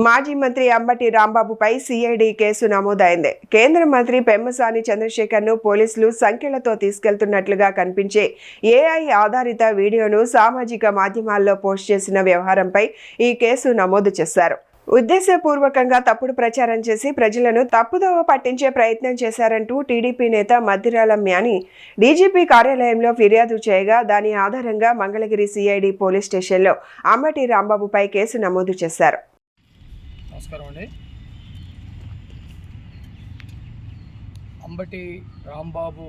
మాజీ మంత్రి Ambati రాంబాబుపై CID case నమోదైంది. కేంద్ర మంత్రి పెమ్మసాని చంద్రశేఖర్ను పోలీసులు సంఖ్యలతో తీసుకెళ్తున్నట్లుగా కనిపించే ఏఐ ఆధారిత వీడియోను సామాజిక మాధ్యమాల్లో పోస్ట్ చేసిన వ్యవహారంపై ఈ కేసు నమోదు చేశారు. ఉద్దేశపూర్వకంగా తప్పుడు ప్రచారం చేసి ప్రజలను తప్పుదోవ పట్టించే ప్రయత్నం చేశారంటూ టీడీపీ నేత మద్దిరాల మ్యాని డీజీపీ కార్యాలయంలో ఫిర్యాదు చేయగా దాని ఆధారంగా మంగళగిరి సిఐడి పోలీస్ స్టేషన్లో అంబటి రాంబాబుపై కేసు నమోదు చేశారు. నమస్కారం అండి. అంబటి రాంబాబు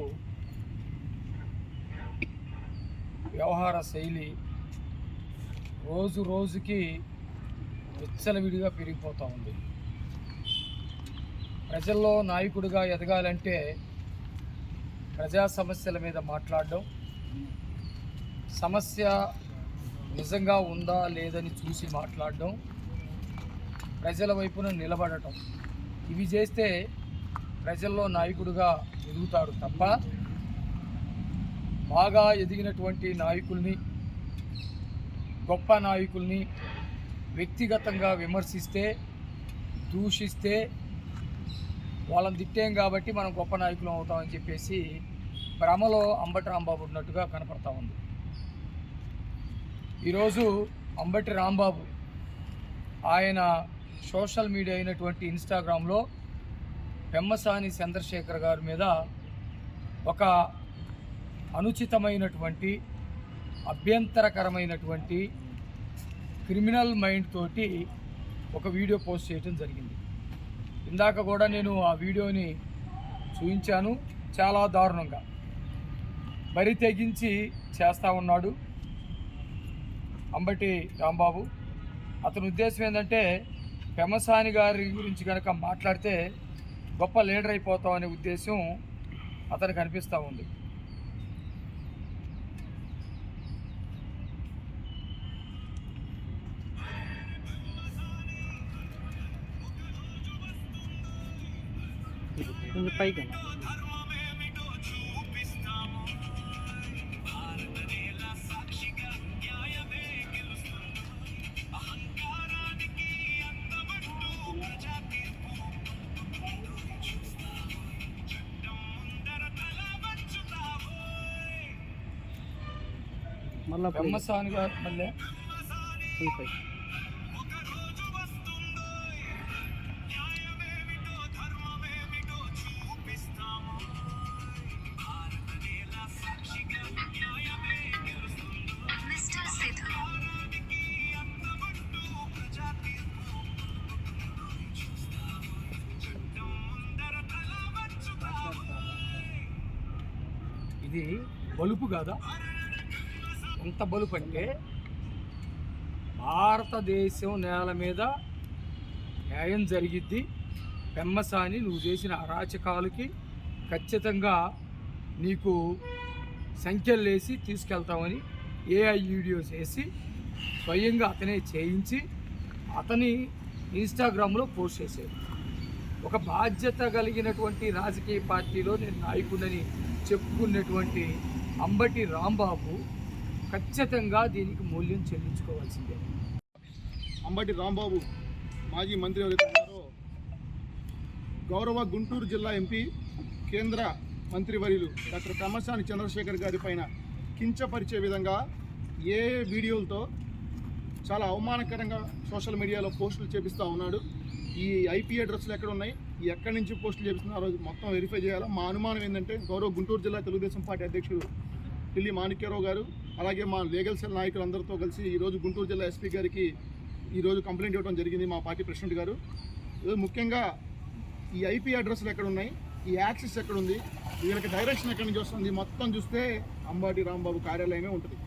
వ్యవహార శైలి రోజు రోజుకి విచ్చలవిడిగా పెరిగిపోతూ ఉంది. ప్రజల్లో నాయకుడిగా ఎదగాలంటే ప్రజా సమస్యల మీద మాట్లాడడం, సమస్య నిజంగా ఉందా లేదని చూసి మాట్లాడడం, ప్రజల వైపున నిలబడటం, ఇవి చేస్తే ప్రజల్లో నాయకుడిగా ఎదుగుతాడు తప్ప బాగా ఎదిగినటువంటి నాయకుల్ని, గొప్ప నాయకుల్ని వ్యక్తిగతంగా విమర్శిస్తే, దూషిస్తే వాళ్ళని తిట్టాం కాబట్టి మనం గొప్ప నాయకులం అవుతామని చెప్పేసి భ్రమలో అంబటి రాంబాబు ఉన్నట్టుగా కనపడతా ఉంది. ఈరోజు అంబటి రాంబాబు ఆయన సోషల్ మీడియా అయినటువంటి ఇన్స్టాగ్రామ్లో పెమ్మసాని చంద్రశేఖర్ గారి మీద ఒక అనుచితమైనటువంటి, అభ్యంతరకరమైనటువంటి క్రిమినల్ మైండ్ తోటి ఒక వీడియో పోస్ట్ చేయడం జరిగింది. ఇందాక కూడా నేను ఆ వీడియోని చూపించాను. చాలా దారుణంగా బరి తెగించి చేస్తూ ఉన్నాడు అంబటి రాంబాబు. అతని ఉద్దేశం ఏంటంటే పెమ్మసాని గారి గురించి కనుక మాట్లాడితే గొప్ప లీడర్ అయిపోతాం అనే ఉద్దేశం అతనికి అనిపిస్తూ ఉంది. పైకి పెమ్మసాని గారు మళ్ళీ ఇది బలుపు కాదా? ఎంత బలుపు అంటే భారతదేశం నేల మీద న్యాయం జరిగిద్ది. పెమ్మసాని నువ్వు చేసిన అరాచకాలకి ఖచ్చితంగా నీకు సంఖ్యలు వేసి తీసుకెళ్తామని ఏఐ వీడియోస్ వేసి స్వయంగా అతనే చేయించి అతని ఇన్స్టాగ్రామ్లో పోస్ట్ చేశాడు. ఒక బాధ్యత కలిగినటువంటి రాజకీయ పార్టీలో నేను నాయకుడిని చెప్పుకున్నటువంటి అంబటి రాంబాబు ఖచ్చితంగా దీనికి మూల్యం చెల్లించుకోవాల్సిందే. అంబటి రాంబాబు మాజీ మంత్రి ఎవరైతున్నారో గౌరవ గుంటూరు జిల్లా ఎంపీ, కేంద్ర మంత్రివర్యులు డాక్టర్ పెమ్మసాని చంద్రశేఖర్ గారి పైన కించపరిచే విధంగా ఏ వీడియోలతో చాలా అవమానకరంగా సోషల్ మీడియాలో పోస్టులు చేపిస్తూ ఉన్నాడు. ఈ ఐపీ అడ్రస్లు ఎక్కడ ఉన్నాయి, ఎక్కడి నుంచి పోస్టులు చేపిస్తున్నారో మొత్తం వెరిఫై చేయాలి. మా అనుమానం ఏంటంటే గౌరవ గుంటూరు జిల్లా తెలుగుదేశం పార్టీ అధ్యక్షుడు పిల్లి మాణిక్యరావు గారు, అలాగే మా లీగల్ సెల్ నాయకులందరితో కలిసి ఈరోజు గుంటూరు జిల్లా ఎస్పీ గారికి ఈరోజు కంప్లైంట్ ఇవ్వడం జరిగింది. మా పార్టీ ప్రెసిడెంట్ గారు ముఖ్యంగా ఈ ఐపీ అడ్రస్లు ఎక్కడ ఉన్నాయి, ఈ యాక్సెస్ ఎక్కడుంది, వీళ్ళకి డైరెక్షన్ ఎక్కడి నుంచి వస్తుంది మొత్తం చూస్తే అంబటి రాంబాబు కార్యాలయమే ఉంటుంది.